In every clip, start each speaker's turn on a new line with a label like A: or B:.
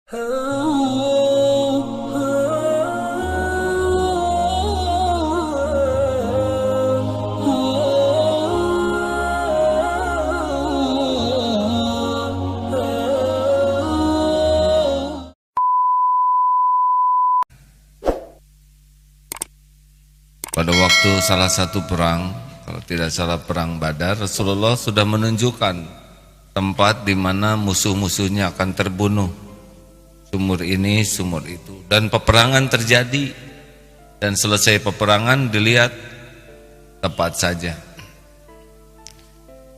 A: Pada waktu salah satu perang, kalau tidak salah perang Badar, Rasulullah sudah menunjukkan tempat di mana musuh-musuhnya akan terbunuh. Sumur ini, sumur itu, dan peperangan terjadi. Dan selesai peperangan dilihat tepat saja.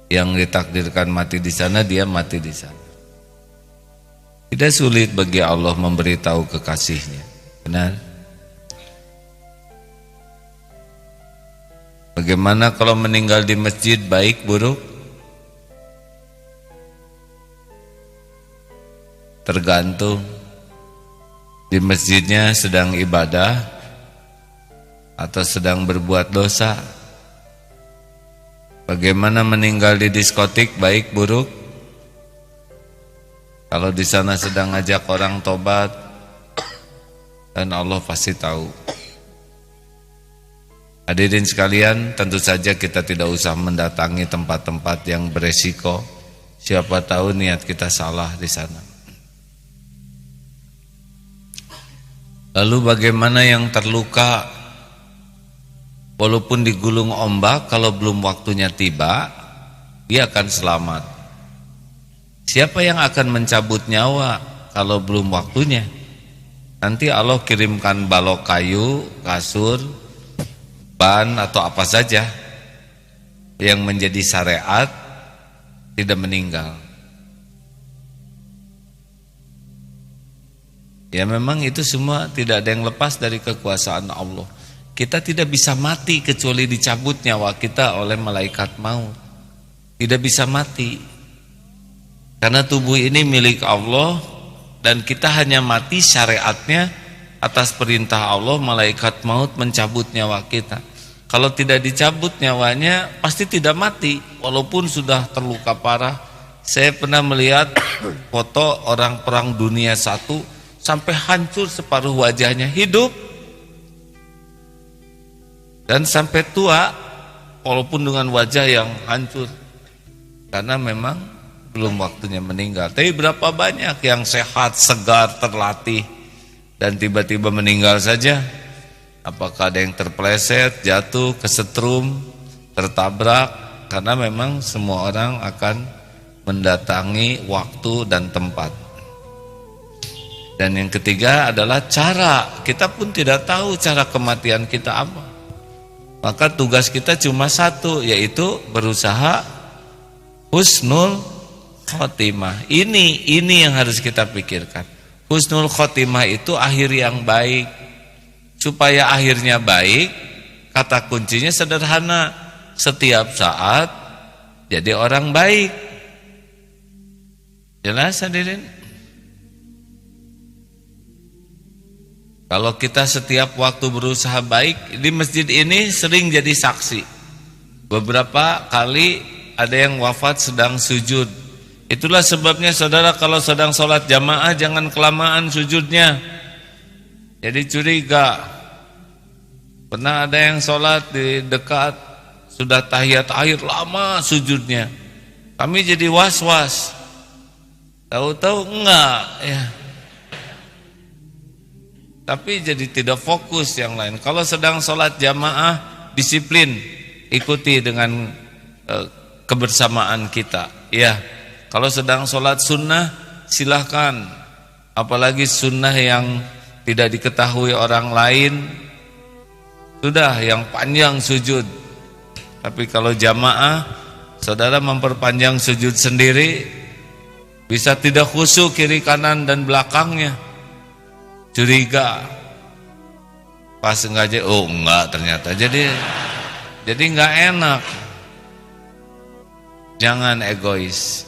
A: Yang ditakdirkan mati di sana, dia mati di sana. Tidak sulit bagi Allah memberitahu kekasihnya. Benar? Bagaimana kalau meninggal di masjid, baik buruk? Tergantung. Di masjidnya sedang ibadah atau sedang berbuat dosa. Bagaimana meninggal di diskotik, baik buruk? Kalau di sana sedang ngajak orang tobat, dan Allah pasti tahu. Hadirin sekalian, tentu saja kita tidak usah mendatangi tempat-tempat yang beresiko. Siapa tahu niat kita salah di sana. Lalu bagaimana yang terluka? Walaupun digulung ombak, kalau belum waktunya tiba, dia akan selamat. Siapa yang akan mencabut nyawa kalau belum waktunya? Nanti Allah kirimkan balok kayu, kasur, ban atau apa saja yang menjadi syariat, tidak meninggal. Ya memang itu semua tidak ada yang lepas dari kekuasaan Allah. Kita tidak bisa mati kecuali dicabut nyawa kita oleh malaikat maut. Tidak bisa mati. Karena tubuh ini milik Allah dan kita hanya mati syariatnya atas perintah Allah. Malaikat maut mencabut nyawa kita. Kalau tidak dicabut nyawanya pasti tidak mati walaupun sudah terluka parah. Saya pernah melihat foto orang perang dunia 1 sampai hancur separuh wajahnya, hidup dan sampai tua walaupun dengan wajah yang hancur karena memang belum waktunya meninggal. Tapi berapa banyak yang sehat, segar, terlatih dan tiba-tiba meninggal saja? Apakah ada yang terpleset, jatuh, kesetrum, tertabrak? Karena memang semua orang akan mendatangi waktu dan tempat. Dan yang ketiga adalah cara. Kita pun tidak tahu cara kematian kita apa. Maka tugas kita cuma satu, yaitu berusaha husnul khotimah. Ini yang harus kita pikirkan. Husnul khotimah itu akhir yang baik. Supaya akhirnya baik, kata kuncinya sederhana. Setiap saat jadi orang baik. Jelas hadirin? Kalau kita setiap waktu berusaha baik, di masjid ini sering jadi saksi. Beberapa kali ada yang wafat sedang sujud. Itulah sebabnya saudara kalau sedang sholat jamaah jangan kelamaan sujudnya. Jadi curiga. Pernah ada yang sholat di dekat, sudah tahiyat akhir lama sujudnya. Kami jadi was-was. Tahu-tahu enggak ya. Tapi jadi tidak fokus yang lain. Kalau sedang sholat jamaah, disiplin, ikuti dengan kebersamaan kita. Ya, kalau sedang sholat sunnah, silahkan. Apalagi sunnah yang tidak diketahui orang lain, sudah yang panjang sujud. Tapi kalau jamaah, saudara memperpanjang sujud sendiri, bisa tidak khusyuk kiri kanan dan belakangnya. Curiga pas sengaja, oh enggak ternyata, jadi enggak enak. Jangan egois.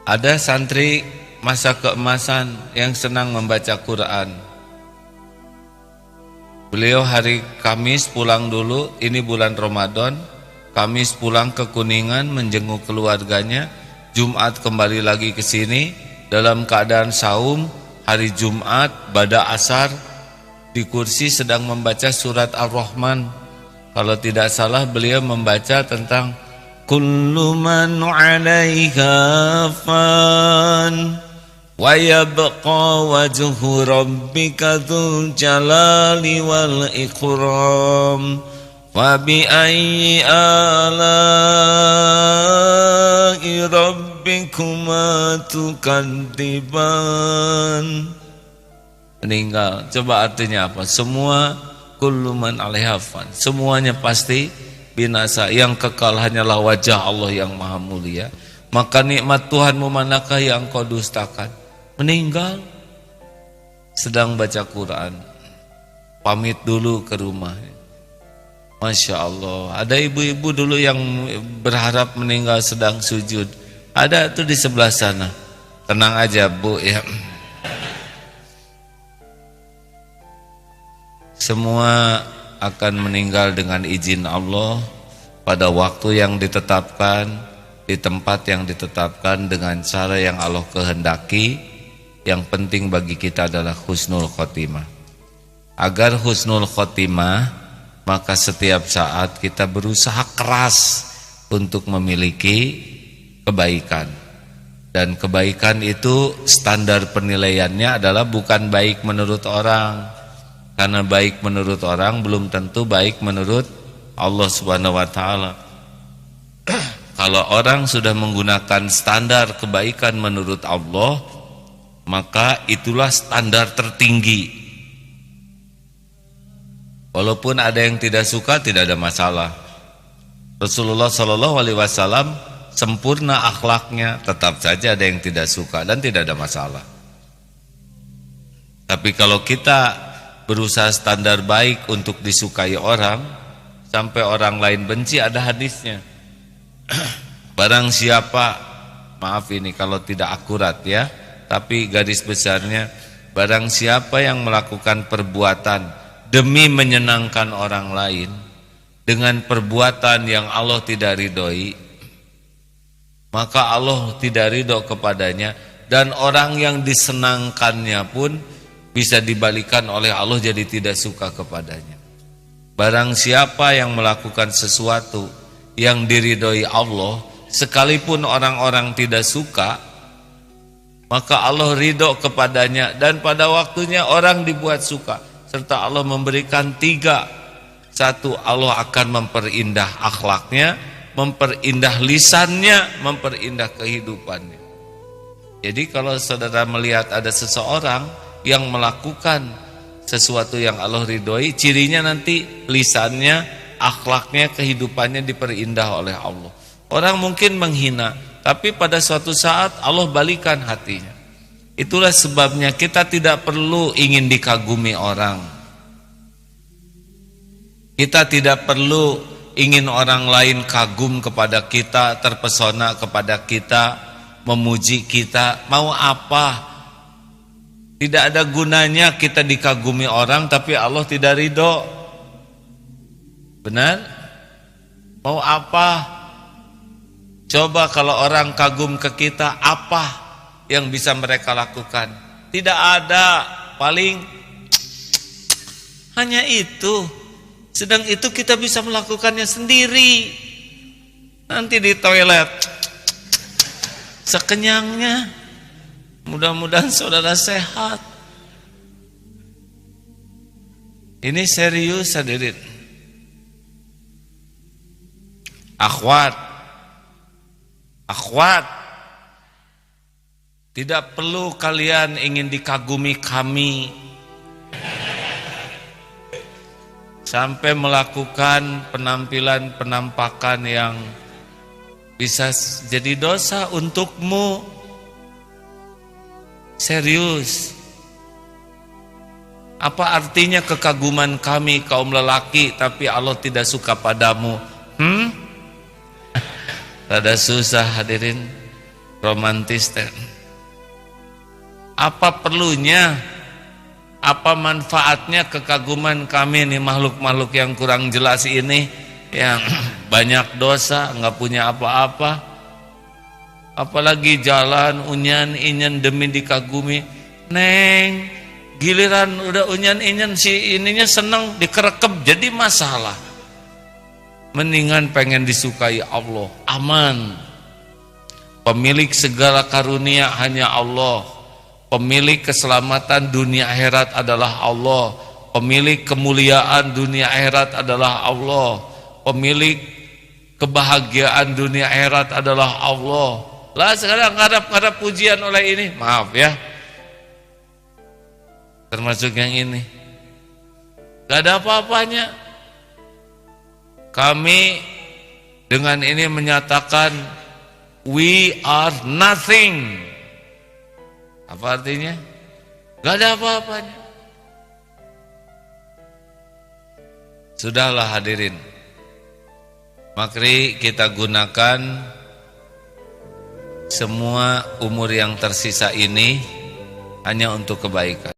A: Ada santri masa keemasan yang senang membaca Quran. Beliau hari Kamis pulang dulu, ini bulan Ramadan. Kamis pulang ke Kuningan menjenguk keluarganya. Jumat kembali lagi ke sini dalam keadaan saum, hari Jumat pada asar di kursi sedang membaca surat Ar-Rahman. Kalau tidak salah beliau membaca tentang kullu man 'alaiha fan wa yabqa wajhu rabbika dzul jalali wal ikram wa bi ayyi ala'i rabbikuma tukadziban. Meninggal. Coba artinya apa? Semua kullu man 'alaiha fan, semuanya pasti binasa, yang kekal hanyalah wajah Allah yang maha mulia. Maka nikmat Tuhanmu manakah yang kau dustakan? Meninggal sedang baca Quran, pamit dulu ke rumah. Masya Allah, ada ibu-ibu dulu yang berharap meninggal sedang sujud. Ada tuh di sebelah sana. Tenang aja Bu ya. Semua akan meninggal dengan izin Allah pada waktu yang ditetapkan, di tempat yang ditetapkan, dengan cara yang Allah kehendaki. Yang penting bagi kita adalah husnul khotimah. Agar husnul khotimah, maka setiap saat kita berusaha keras untuk memiliki kebaikan. Dan kebaikan itu standar penilaiannya adalah bukan baik menurut orang. Karena baik menurut orang belum tentu baik menurut Allah Subhanahu wa taala. Kalau orang sudah menggunakan standar kebaikan menurut Allah, maka itulah standar tertinggi. Walaupun ada yang tidak suka, tidak ada masalah. Rasulullah SAW sempurna akhlaknya, tetap saja ada yang tidak suka dan tidak ada masalah. Tapi kalau kita berusaha standar baik untuk disukai orang, sampai orang lain benci, ada hadisnya. Barang siapa, maaf ini kalau tidak akurat ya, tapi garis besarnya, barang siapa yang melakukan perbuatan demi menyenangkan orang lain dengan perbuatan yang Allah tidak ridhoi, maka Allah tidak ridho kepadanya, dan orang yang disenangkannya pun bisa dibalikan oleh Allah jadi tidak suka kepadanya. Barang siapa yang melakukan sesuatu yang diridhoi Allah, sekalipun orang-orang tidak suka, maka Allah ridho kepadanya, dan pada waktunya orang dibuat suka. Serta Allah memberikan 3. 1, Allah akan memperindah akhlaknya, memperindah lisannya, memperindah kehidupannya. Jadi kalau saudara melihat ada seseorang yang melakukan sesuatu yang Allah ridhoi, cirinya nanti lisannya, akhlaknya, kehidupannya diperindah oleh Allah. Orang mungkin menghina, tapi pada suatu saat Allah balikan hatinya. Itulah sebabnya kita tidak perlu ingin dikagumi orang. Kita tidak perlu ingin orang lain kagum kepada kita, terpesona kepada kita, memuji kita. Mau apa? Tidak ada gunanya kita dikagumi orang tapi Allah tidak ridho. Benar? Mau apa? Coba kalau orang kagum ke kita, apa yang bisa mereka lakukan? Tidak ada, paling hanya itu. Sedang itu kita bisa melakukannya sendiri. Nanti di toilet sekenyangnya. Mudah-mudahan saudara sehat. Ini serius hadirin. Akhwat, tidak perlu kalian ingin dikagumi kami sampai melakukan penampilan-penampakan yang bisa jadi dosa untukmu. Serius. Apa artinya kekaguman kami kaum lelaki tapi Allah tidak suka padamu? Rada susah hadirin, romantis teh. Apa perlunya? Apa manfaatnya kekaguman kami nih makhluk-makhluk yang kurang jelas ini, yang banyak dosa, nggak punya apa-apa? Apalagi jalan unyan inyan demi dikagumi. Neng, giliran udah unyan inyan si ininya senang dikerekep jadi masalah. Mendingan pengen disukai Allah, aman. Pemilik segala karunia hanya Allah. Pemilik keselamatan dunia akhirat adalah Allah. Pemilik kemuliaan dunia akhirat adalah Allah. Pemilik kebahagiaan dunia akhirat adalah Allah. Lah sekarang ngarap-ngarap pujian oleh ini, maaf ya, termasuk yang ini, gak ada apa-apanya. Kami dengan ini menyatakan we are nothing. Apa artinya? Gak ada apa-apanya. Sudahlah hadirin, mari kita gunakan semua umur yang tersisa ini hanya untuk kebaikan.